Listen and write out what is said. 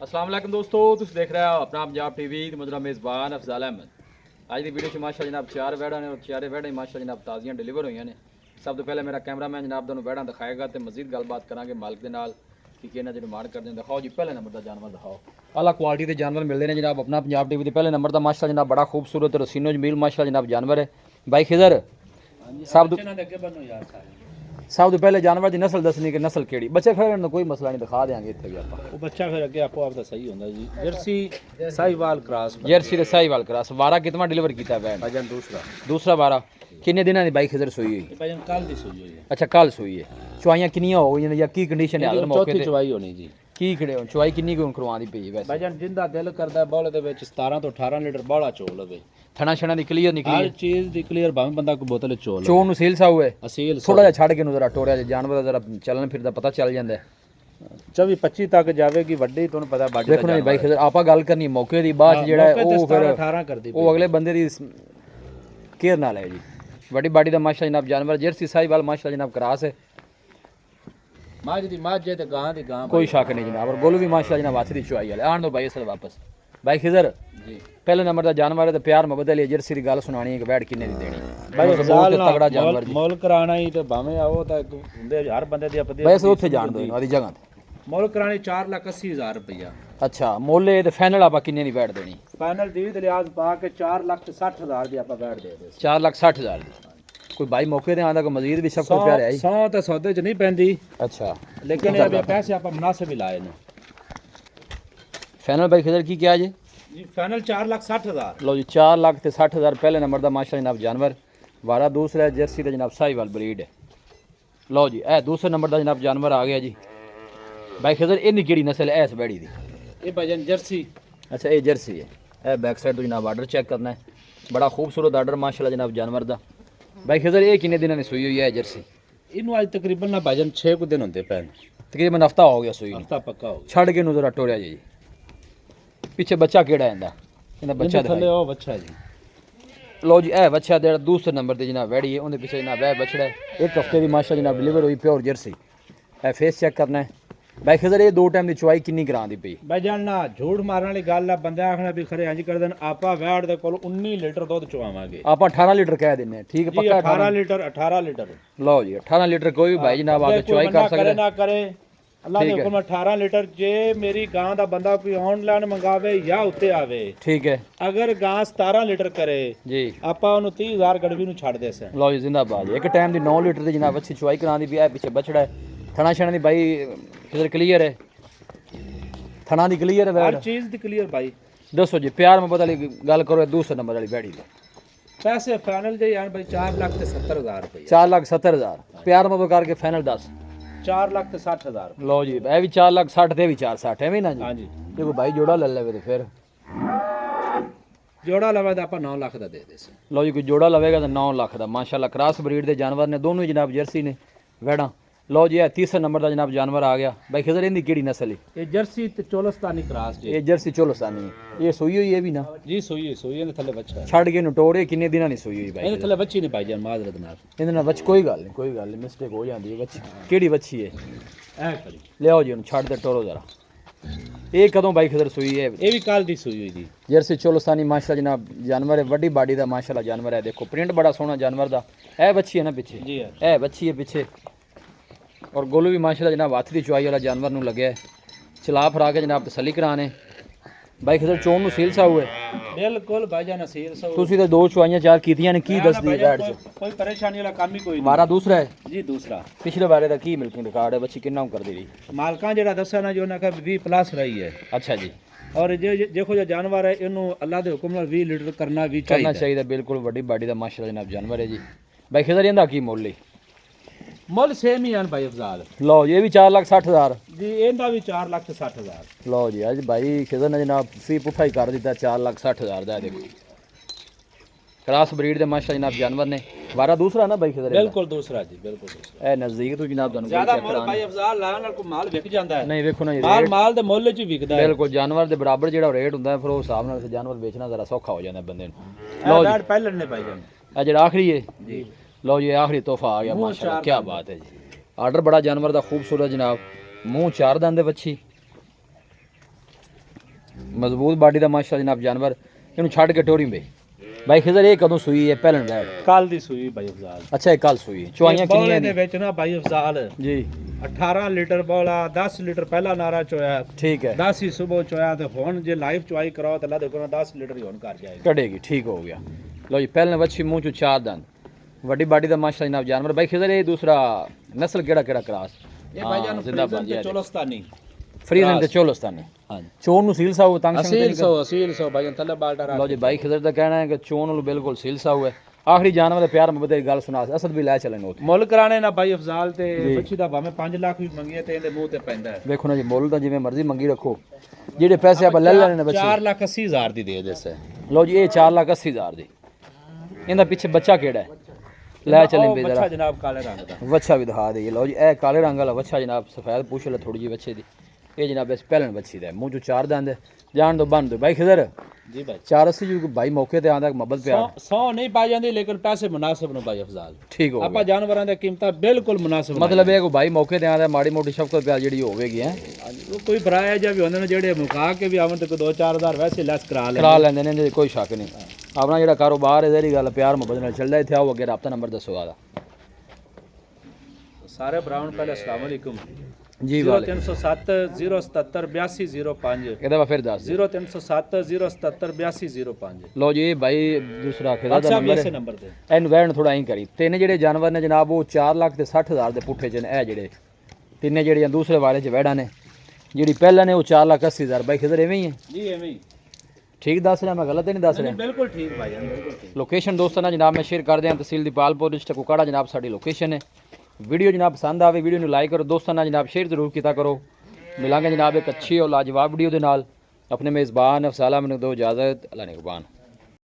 अस्सलाम वालेकुम दोस्तों, तुम देख रहे हो अपना पंजाब टीवी ते मेरा मेज़बान अफजाल अहमद। अज की वीडियो च माशा जनाब 4 वैड़ा ने और 4 वैड़ा माशा जनाब ताज़ियां डिलीवर हुई ने। सब तो पहले मेरा कैमरामैन जनाब तुहानू वैड़ा दिखाएगा तो मजीद गलबात करांगे मालिक के नाल कि किन्ना जो डिमांड करते हैं। दिखाओ जी पहले नंबर का जानवर दिखाओ। आला क्वालिटी के जानवर मिलते हैं जनाब अपना पंजाब टीवी के पहले नंबर का माशा जनाब बड़ा खूबसूरत रसीनो जमील माशा जनाब जानवर है। बाई खिजर सब तो पहले जानवर की नस्ल दसनी कि नस्ल केड़ी बच्चे फिर कोई मसला नहीं दिखा देंगे इतने भी आप ਉਹ ਬੱਚਾ ਫਿਰ ਅੱਗੇ ਆਪੋ ਆਪ ਦਾ ਸਹੀ ਹੁੰਦਾ ਜੀ ਜਰਸੀ ਸਾਹੀਵਾਲ ਕ੍ਰਾਸ जर्सी ते साहीवाल क्रॉस वारा कितना डिलीवर किया वैन ਭਜਨ ਦੂਸਰਾ दूसरा वारा किन्ने दिनों की बाई खिजर सुई हुई ਇਹ ਭਜਨ ਕੱਲ ਦੀ ਸੂਈ ਹੋਈ ਹੈ अच्छा कल सुई है चुवाइयां किनियां हो गई या की कंडीशन है हाल मौके ਚੌਥੀ ते ਚਵਾਈ ਹੋਣੀ ਜੀ की खड़े हो चुवाई किन्नी को करवानी पई वैसे ਭਜਨ ਜਿੰਦਾ ਦਿਲ ਕਰਦਾ ਬੌਲੇ ਦੇ ਵਿੱਚ 17 ਤੋਂ 18 ਲੀਟਰ ਬੌਲਾ ਚੋਲ ਲਵੇ थना छना दी क्लियर ਹਰ निकली ਚੀਜ਼ ਦੀ ਕਲੀਅਰ ਭਾਵੇਂ ਬੰਦਾ ਕੋਈ ਬੋਤਲ ਚੋਲ चोन नु सेल सा हुए ਅਸੀਲ थोड़ा जा छड़ के नु जरा टोरिया जानवर दा जरा चलन फिरदा पता चल जांदा है 24 25 ਤੱਕ ਜਾਵੇਗੀ ਵੱਡੀ ਤੁਹਾਨੂੰ ਪਤਾ ਬਾਡੀ देखो ना बाई खिजर आपा गल करनी मौके दी बाद जेड़ा है ओ फिर 18 ਕਰਦੀ ਉਹ ਅਗਲੇ ਬੰਦੇ ਦੀ ਕੇਅਰ ਨਾਲ ਹੈ ਜੀ। ਵੱਡੀ ਬਾਡੀ ਦਾ ਮਾਸ਼ਾ ਜਨਾਬ ਜਾਨਵਰ ਜਰਸੀ ਸਾਹੀਵਾਲ ਮਾਸ਼ਾ ਜਨਾਬ ਕਰਾਸ ਹੈ ਮਾਝ ਦੀ ਮਾਝ ਜੇ ਤੇ ਗਾਂ ਦੀ ਗਾਂ कोई शक नहीं जनाब और गोलू भी माशा जनाब हाथी दी चुआई वाले आन दो भाई असल वापस भाई खिजर ਜੀ पहले नंबर का जानवर है तो प्यार मोहब्बत वाली जर्सी की गल सुनानी है कि बैठ किन्ने दी देनी ਭਾਈ बहुत तगड़ा जानवर जी ਮੁੱਲ ਕਰਾਣਾ ਹੀ ਤੇ ਭਾਵੇਂ ਆਓ ਤਾਂ ਇੱਕ ਹੁੰਦੇ ਹਰ ਬੰਦੇ ਦੀ ਆਪਣੀ वैसे उत्थे जान दो आदि जगह ते ਮੁੱਲ ਕਰਾਣੀ 4,80,000 ਰੁਪਇਆ अच्छा मोले ते फाइनल आपा किन्ने दी बैठ देनी ਫਾਈਨਲ ਦੀ ਲਿਆਜ਼ ਪਾ ਕੇ 4,60,000 ਦੀ ਆਪਾਂ ਬੈਠ ਦੇ ਦੇ 4,60,000 दी कोई भाई मौके ते आंदा कोई मजीद भी सब कुछ प्यारे आई 100 ਤਾਂ ਸੌਦੇ 'ਚ ਨਹੀਂ ਪੈਂਦੀ अच्छा ਲੇਕਿਨ ਇਹ ਪੈਸੇ ਆਪਾਂ ਮੁਨਾਸਿਬ ਹੀ ਲਾਏ ਨੇ फाइनल भाई खिजर की क्या जी ਜੀ ਫਾਈਨਲ 4,60,000 लो जी 4,60,000 पहले नंबर का माशा जनाब जानवर वारा दूसरा है जर्सी का जनाब साहीवाल ब्रीड है। लो जी ए दूसरे नंबर का जनाब जानवर आ गया जी भाई खिजर इन्नी केड़ी नस्ल है इस बैड़ी दी ਇਹ ਭਜਨ ਜਰਸੀ अच्छा ये जर्सी है ए बैक साइड तो जनाब आर्डर चेक करना है बड़ा खूबसूरत आर्डर माशाल्लाह जनाब जानवर दा भाई खिजर ये किन्ने दिनों ने सुई हुई है जर्सी ਇਹਨੂੰ ਅੱਜ ਤਕਰੀਬਨ ਨਾ ਭਜਨ 6 ਕੁ ਦਿਨ ਹੁੰਦੇ ਪੈਣ तकरीबन हफ्ता हो गया सुई नूं। ਹਫਤਾ ਪੱਕਾ ਹੋ छड़ के नजर टोरिया जी पीछे बच्चा केड़ा है इनदा बच्चा ਗਿਆ ਥੱਲੇ ਉਹ ਬੱਚਾ ਜੀ लो जी ए बच्चा जेड़ा दूसरे नंबर ते जनाब वैड़ी है उनके पीछे जनाब वह बछड़ा है एक हफ्ते की माशा जनाब डिलीवर हुई प्योर जर्सी ए फेस चेक करना है भाई खिजर ये दो टाइम की चुवाई किन्नी करा दी पई ਭਜਨ ਨਾ ਝੂਠ ਮਾਰਨ ਵਾਲੀ ਗੱਲ ਆ ਬੰਦੇ ਆਖਣਾ ਵੀ ਖਰੇ ਇੰਜ ਕਰ ਦੇਣ ਆਪਾਂ ਵੈੜ ਦੇ ਕੋਲ 19 ਲੀਟਰ ਦੁੱਧ ਚਵਾਵਾਂਗੇ आप 18 लीटर कह देने ठीक है ਜੀ पक्का 18 ਲੀਟਰ 18 ਲੀਟਰ लो जी 18 लीटर कोई भी भाई जनाब आके चुवाई कर सकता है ਨਾ ਕਰੇ ਅੱਲਾਹ ਦੇ ਹੁਕਮ 18 ਲੀਟਰ ਜੇ ਮੇਰੀ ਗਾਂ ਦਾ ਬੰਦਾ ਕੋਈ ਆਨਲਾਈਨ ਮੰਗਾਵੇ ਜਾਂ ਉੱਤੇ ਆਵੇ ठीक है ਅਗਰ ਗਾਂ 17 ਲੀਟਰ ਕਰੇ जी ਆਪਾਂ ਉਹਨੂੰ 30,000 ਗੜਵੀ ਨੂੰ ਛੱਡ ਦੇ ਸੇ लो जी जिंदाबाद एक टाइम दी 9 लीटर दी जनाब अच्छी चुवाई करा दी पई है पीछे बछड़ा है थना छना दी भाई किधर क्लियर है थना दी क्लियर है ਹਰ बैठ ਚੀਜ਼ ਦੀ ਕਲੀਅਰ ਭਾਈ दसो जी प्यार मोहब्बत वाली गल करो दूसरे नंबर वाली बैड़ी दी ਪੈਸੇ ਫਾਈਨਲ ਜੇ ਆਣ ਭਾਈ 4,70,000 ਰੁਪਏ 4,70,000 प्यार मोहब्बत करके फाइनल 10 4,60,000 लो जी ए भी 4,60,000 ते भी 4,60 है भी ना जी ਹਾਂਜੀ जे कोई भाई जोड़ा ले लेवे तो फिर ਜੋੜਾ ਲਵਾ ਤਾਂ ਆਪਾਂ 9 ਲੱਖ ਦਾ ਦੇ ਦੇ ਸੇ लो जी कोई जोड़ा लवेगा तो 9 लाख का माशाल्लाह क्रॉस ब्रीड के जानवर ने दोनों ही जनाब जर्सी ने वैड़ा लो जी है तीसरे नंबर का जनाब जानवर आ गया भाई खिजर इनकी केड़ी नस्ल है ਇਹ ਜਰਸੀ ਤੇ ਚੋਲਸਤਾਨੀ ਕ੍ਰਾਸ ਜੀ ये जर्सी चोलस्तानी है ये सोई हुई है भी ना ਜੀ ਸੂਈ ਦੇ ਥੱਲੇ ਬੱਚਾ ਹੈ छड़ के नटोरे किन्ने दिना नहीं सोई हुई भाई ਇਹਦੇ ਥੱਲੇ ਬੱਚੀ ਨਹੀਂ ਪਾਈ ਜਾਨ ਮਾਜ਼ਰਤ ਨਾਲ ਇਹਦੇ ਨਾਲ ਬੱਚ ਕੋਈ ਗੱਲ ਨਹੀਂ ਮਿਸਟੇਕ ਹੋ ਜਾਂਦੀ ਹੈ ਬੱਚੀ ਕਿਹੜੀ ਬੱਚੀ ਹੈ ਇਹ ਖੜੀ ਲਿਆਓ ਜੀ ਉਹਨੂੰ ਛੱਡ ਦੇ ਟੋਰੋ ਜ਼ਰਾ ਇਹ ਕਦੋਂ ਬਾਈ ਖਿਦਰ ਸੂਈ ਹੈ ਇਹ ਵੀ ਕੱਲ ਦੀ ਸੂਈ ਹੋਈ ਜੀ ਜਰਸੀ ਚੋਲਸਤਾਨੀ ਮਾਸ਼ਾਅੱਲਾ ਜਨਾਬ ਜਾਨਵਰ ਹੈ ਵੱਡੀ ਬਾਡੀ ਦਾ ਮਾਸ਼ਾਅੱਲਾ ਜਾਨਵਰ ਹੈ ਦੇਖੋ ਪ੍ਰਿੰਟ ਬੜਾ ਸੋਹਣਾ ਜਾਨਵਰ ਦਾ ਇਹ ਬੱਚੀ ਹੈ ਨਾ ਪਿੱਛੇ ਜੀ ਇਹ ਬੱਚੀ ਹੈ ਪਿੱਛੇ और गोलू भी माशाल्लाह जनाब हाथ की चुआई वाला जानवर नूं लगे चला फरा के जनाब तसली कराने भाई खिजर चोन नूं सील सा हुए ਬਿਲਕੁਲ ਭਾਈਜਾਨ ਨਸੀਰ ਸੋ ਤੁਸੀਂ ਤਾਂ ਦੋ ਚੁਆਈਆਂ ਚਾਰ ਕੀਤੀਆਂ ਨੇ ਕੀ ਦੱਸਦੀ ਬੈਠ ਚ ਕੋਈ ਪਰੇਸ਼ਾਨੀ ਵਾਲਾ ਕੰਮ ਹੀ ਕੋਈ ਨਹੀਂ ਵਾਰਾ ਦੂਸਰਾ ਹੈ ਜੀ ਦੂਸਰਾ ਪਿਛਲੇ ਵਾਰੇ ਦਾ ਕੀ ਮਿਲਕਿੰਗ ਰਿਕਾਰਡ ਹੈ ਬੱਚੀ ਕਿੰਨਾ ਕਰਦੀ ਰਹੀ ਮਾਲਕਾਂ ਜਿਹੜਾ ਦੱਸਿਆ ਨਾ ਜੋ ਉਹਨਾਂ ਕਾ 20 ਪਲੱਸ ਰਹੀ ਹੈ अच्छा जी ਔਰ ਜੇ ਦੇਖੋ ਜੋ ਜਾਨਵਰ ਹੈ ਇਹਨੂੰ ਅੱਲਾਹ ਦੇ ਹੁਕਮ ਨਾਲ 20 ਲੀਟਰ ਕਰਨਾ ਵੀ करना ਚਾਹੀਦਾ चाहिए बिल्कुल वड्डी बाडी का माशाल्लाह जनाब जानवर है जी भाई खिजर इहदा की मुੱਲ है ਮੁੱਲ ਸੇਮ ਹੀ ਹਨ ਭਾਈ ਅਫਜ਼ਾਲ लो जी ये भी 4,60,000 ਜੀ ਇਹਦਾ ਵੀ 4,60,000 लो जी आज भाई खिजर ने जनाब फी पुठा ही कर दिता 4,60,000 ਦਾ ਦੇਖੋ क्रॉस ब्रीड ਦੇ ਮਾਸ਼ਾ ਜਨਾਬ ਜਾਨਵਰ ਨੇ ਵਾਰਾ ਦੂਸਰਾ ਨਾ ਭਾਈ ਖਿਜ਼ਰ ਇਹਦਾ? ਬਿਲਕੁਲ ਦੂਸਰਾ ਜੀ ਬਿਲकुल ਦੂਸਰਾ ਇਹ ਨਜ਼ਦੀਕ ਤੋਂ ਜਨਾਬ ਤੁਹਾਨੂੰ ਜ਼ਿਆਦਾ check ਮੁੱਲ ਕਰਾਉਣਾ। ਭਾਈ ਅਫਜ਼ਾਲ ਲਾਣ ਨਾਲ ਕੋਈ ਮਾਲ ਵਿਕ ਜਾਂਦਾ ਹੈ ਨਹੀਂ ਵੇਖੋ ਨਾ ਇਹ ਮਾਲ ਰੇਟ ਮਾਲ ਦੇ ਮੁੱਲ 'ਚ ਹੀ ਵਿਕਦਾ ਹੈ ਬਿਲਕੁਲ ਜਾਨਵਰ ਦੇ ਬਰਾਬਰ ਜਿਹੜਾ ਰੇਟ ਹੁੰਦਾ ਹੈ, ਫਿਰ ਉਸ ਹਿਸਾਬ ਨਾਲ ਫਿਰ ਜਾਨਵਰ ਵੇਚਣਾ ਜ਼ਰਾ ਸੌਖਾ ਹੋ ਜਾਂਦਾ ਬੰਦੇ ਨੂੰ। ਲਓ ਜੀ ਪਹਿਲਾਂ ਨੇ ਭਾਈ ਜਾਨ ਇਹ ਜਿਹੜਾ ਆਖਰੀ ਹੈ ਜੀ लो जी आखिरी तोहफा आ गया माशाल्लाह क्या बात है जी। आर्डर बड़ा जानवर दा खूबसूरत जनाब मुंह चार दंद बच्ची ਮਜ਼ਬੂਤ ਬਾਡੀ ਦਾ ਮਾਸ਼ਾਅੱਲਾ ਜਨਾਬ ਜਾਨਵਰ, ਇਹਨੂੰ ਛੱਡ ਕੇ ਟੋਰੀ ਬਈ ਬਾਈ ਖਿਜ਼ਰ ਇਹ ਕਦੋਂ ਸੂਈ ਹੈ ਪਹਿਲਣ ਬੈਠ? ਕੱਲ ਦੀ ਸੂਈ ਭਾਈ ਅਫਜ਼ਾਲ। ਅੱਛਾ ਇਹ ਕੱਲ ਸੂਈ, ਚੁਆਈਆਂ ਕਿੰਨੀਆਂ ਦੇ ਨੇ ਵਿੱਚ ਨਾ ਭਾਈ ਅਫਜ਼ਾਲ ਜੀ? 18 ਲੀਟਰ ਬੋਲਾ, 10 ਲੀਟਰ ਪਹਿਲਾ ਨਾਰਾ ਚੋਇਆ, ਠੀਕ ਹੈ 10 ਹੀ ਸਵੇਰ ਚੋਇਆ, ਤੇ ਹੁਣ ਜੇ ਲਾਈਵ ਚੁਆਈ ਕਰਾਓ ਤਾਂ ਅੱਲਾ ਦੇ ਕੋਲ 10 ਲੀਟਰ ਹੀ ਹੁਣ ਕਰ ਜਾਏਗਾ, ਕਢੇਗੀ। ਠੀਕ ਹੋ ਗਿਆ। ਲਓ ਜੀ ਪਹਿਲਣ ਵੱਛੀ ਮੂੰਹ ਚੋਂ ਚਾਰ ਦੰਦ, ਵੱਡੀ ਬਾਡੀ ਦਾ ਮਾਸ਼ਾਅੱਲਾ ਜਨਾਬ ਜਾਨਵਰ। ਬਾਈ ਖਿਜ਼ਰ ਇਹ ਦੂਸਰਾ ਨਸਲ ਕਿਹੜਾ ਕਰਾਸ? ਇਹ ਭਾਈ ਜਾਨ ਜ਼ਿੰਦਾਬਾਦ ਤੇ ਚੋਲਸਤਾਨੀ ਫਰੀਜ਼ਨ ਤੇ ਚੋਲਸਤਾਨੀ। ਹਾਂਜੀ ਚੋਣ ਨੂੰ ਸੀਲ ਸਾਊ ਤੰਗ ਅਸੀਲ ਸੋ ਭਾਈ ਥੱਲੇ ਬਾਲਟਾ ਲਓ ਜੀ ਬਾਈ ਖਿਜ਼ਰ ਦਾ ਕਹਿਣਾ ਹੈ ਕਿ ਚੋਣ ਨੂੰ ਬਿਲਕੁਲ ਸੀਲ ਸਾਊ ਹੈ। ਆਖਰੀ ਜਾਨਵਰ ਦਾ ਪਿਆਰ ਮੁਹੱਬਤ ਦੀ ਗੱਲ ਸੁਣਾ, ਅਸਦ ਵੀ ਲੈ ਚੱਲਣ ਉੱਥੇ ਮੁੱਲ ਕਰਾਣੇ ਨਾ ਭਾਈ ਅਫਜ਼ਾਲ ਤੇ ਬੱਚੀ ਦਾ ਭਾਵੇਂ 5 ਲੱਖ ਵੀ ਮੰਗੀਏ ਤੇ ਇਹਦੇ ਮੂੰਹ ਤੇ ਪੈਂਦਾ ਹੈ। ਵੇਖੋ ਨਾ ਜੀ ਮੁੱਲ ਤਾਂ ਜਿਵੇਂ ਮਰਜ਼ੀ ਮੰਗੀ ਰੱਖੋ, ਜਿਹੜੇ ਪੈਸੇ ਆਪਾਂ ਲੈ ਲੈਣੇ ਨੇ ਬੱਚੇ 4,80,000 ਦੀ ਦੇ ਦੇਸੇ। ਲਓ ਜੀ ਇਹ 4,80,000 ਦੀ। ਇਹਦਾ ਪਿੱਛੇ ਬੱਚਾ ਕਿਹੜਾ ਹੈ? ਲੈ ਚੱਲੇ ਬੇ ਬੱਚਾ ਜ਼ਰਾ ਜਨਾਬ ਕਾਲੇ ਰੰਗ ਦਾ ਵੱਛਾ ਵੀ ਦਿਖਾ ਦੇਈਏ। ਲਓ ਜੀ ਇਹ ਕਾਲੇ ਰੰਗ ਵਾਲਾ ਵੱਛਾ ਜਨਾਬ, ਸਫੈਦ ਪੁੱਛ ਲੈ ਥੋੜੀ ਜਿਹੀ ਬੱਚੇ ਦੀ। ਇਹ ਜਨਾਬ ਇਸ ਪਹਿਲਣ ਬੱਚੀ ਦਾ ਮੂੰਹ ਚੋਂ ਚਾਰ ਦੰਦ ਜਾਣ ਤੋਂ ਬੰਦ ਬਾਈ ਖਿਜ਼ਰ ਜੀ ਭਾਈ 480 ਜੀ ਭਾਈ ਮੌਕੇ ਤੇ ਆਂਦਾ ਮੁਹੱਬਤ ਪਿਆਰ 100 ਨਹੀਂ ਪਾ ਜਾਂਦੀ ਲੇਕਿਨ ਪੈਸੇ ਮੁਨਾਸਿਬ ਨੂੰ ਭਾਈ ਅਫਜ਼ਾਲ। ਠੀਕ ਹੋ ਗਿਆ। ਆਪਾਂ ਜਾਨਵਰਾਂ ਦੀਆਂ ਕੀਮਤਾਂ ਬਿਲਕੁਲ ਮੁਨਾਸਿਬ ਮਤਲਬ ਇਹ ਕੋ ਭਾਈ ਮੌਕੇ ਤੇ ਆਂਦਾ ਮਾੜੀ ਮੋਟੀ ਸ਼ਫਕਤ ਪਿਆਰ ਜਿਹੜੀ ਹੋਵੇਗੀ ਹੈ ਕੋਈ ਭਰਾ ਜਾਂ ਵੀ ਹੁੰਦੇ ਨੇ ਜਿਹੜੇ ਮੁਕਾ ਕੇ ਵੀ ਆਵਣ ਤੇ ਕੋਈ 2-4,000 ਵੈਸੇ ਲੈਸ ਕਰਾ ਲੈਂਦੇ ਨੇ, ਇਹਦੇ 'ਚ ਕੋਈ ਸ਼ੱਕ ਨਹੀਂ। ਆਪਣਾ ਜਿਹੜਾ ਕਾਰੋਬਾਰ ਹੈ ਇਹਦੀ ਗੱਲ ਪਿਆਰ ਮੁਹੱਬਤ ਨਾਲ ਚੱਲਦਾ। ਇੱਥੇ ਆਓ ਅੱਗੇ ਰਾਬਤਾ ਨੰਬਰ ਦੱਸੋ ਆਦਾ ਸਾਰੇ ਭਰਾਵਾਂ ਨੂੰ ਪਹਿਲੇ ਅਸਲਾਮ ਅਲੈਕੁਮ ਜੀ ਵਾਲੇ 0307 077 8205 ਇਹਦਾ ਵਾ ਫਿਰ ਦੱਸ ਦਿਓ। 0307 077 8205 ਲਓ ਜੀ ਇਹ ਭਾਈ ਦੂਸਰਾ ਖਿਜ਼ਰ ਦਾ WhatsApp ਨੰਬਰ ਇਸੇ ਹੈ। ਨੰਬਰ ਤੇ ਇਹਨੂੰ ਵਹਿਣ ਥੋੜਾ ਐਂ ਕਰੀ। ਤਿੰਨ ਜਿਹੜੇ ਜਾਨਵਰ ਨੇ ਜਨਾਬ ਉਹ 4,60,000 ਦੇ ਪੁੱਠੇ ਚ ਨੇ। ਇਹ ਜਿਹੜੇ ਤਿੰਨੇ ਜਿਹੜੀਆਂ ਦੂਸਰੇ ਵਾਲੇ ਚ ਵਹਿੜਾਂ ਨੇ, ਜਿਹੜੀ ਪਹਿਲਾਂ ਨੇ ਉਹ 4,80,000। ਬਾਈ ਖਿਜ਼ਰ ਐਵੇਂ ਹੀ ਹੈ? ਜੀ ਐਵੇਂ ਹੀ ਠੀਕ ਦੱਸ ਰਿਹਾ ਮੈਂ, ਗਲਤ ਨਹੀਂ ਦੱਸ ਰਿਹਾ? ਬਿਲਕੁਲ ਠੀਕ ਭਾਈ ਜਾਨ ਬਿਲਕੁਲ ਠੀਕ। ਲੋਕੇਸ਼ਨ ਦੋਸਤਾਂ ਨਾਲ ਜਨਾਬ ਮੈਂ ਸ਼ੇਅਰ ਕਰ ਦਿਆਂ, ਤਹਿਸੀਲ ਦੀਪਾਲਪੁਰ ਡਿਸਟ੍ਰਿਕਟ ਕੁਕਾੜਾ ਜਨਾਬ ਸਾਡੀ ਲੋਕੇਸ਼ਨ ਹੈ। ਵੀਡੀਓ ਜਨਾਬ ਪਸੰਦ ਆਵੇ ਵੀਡੀਓ ਨੂੰ ਲਾਈਕ ਕਰੋ, ਦੋਸਤਾਂ ਨਾਲ ਜਨਾਬ ਸ਼ੇਅਰ ਜ਼ਰੂਰ ਕੀਤਾ ਕਰੋ। ਮਿਲਾਂਗੇ ਜਨਾਬ ਇੱਕ ਅੱਛੀ ਔਰ ਲਾਜਵਾਬ ਵੀਡੀਓ ਦੇ ਨਾਲ। ਆਪਣੇ ਮੇਜ਼ਬਾਨ ਅਫਜ਼ਾਲ ਮੈਨੂੰ ਦਿਓ ਇਜਾਜ਼ਤ। ਅੱਲਾ ਨਿਗਹਬਾਨ।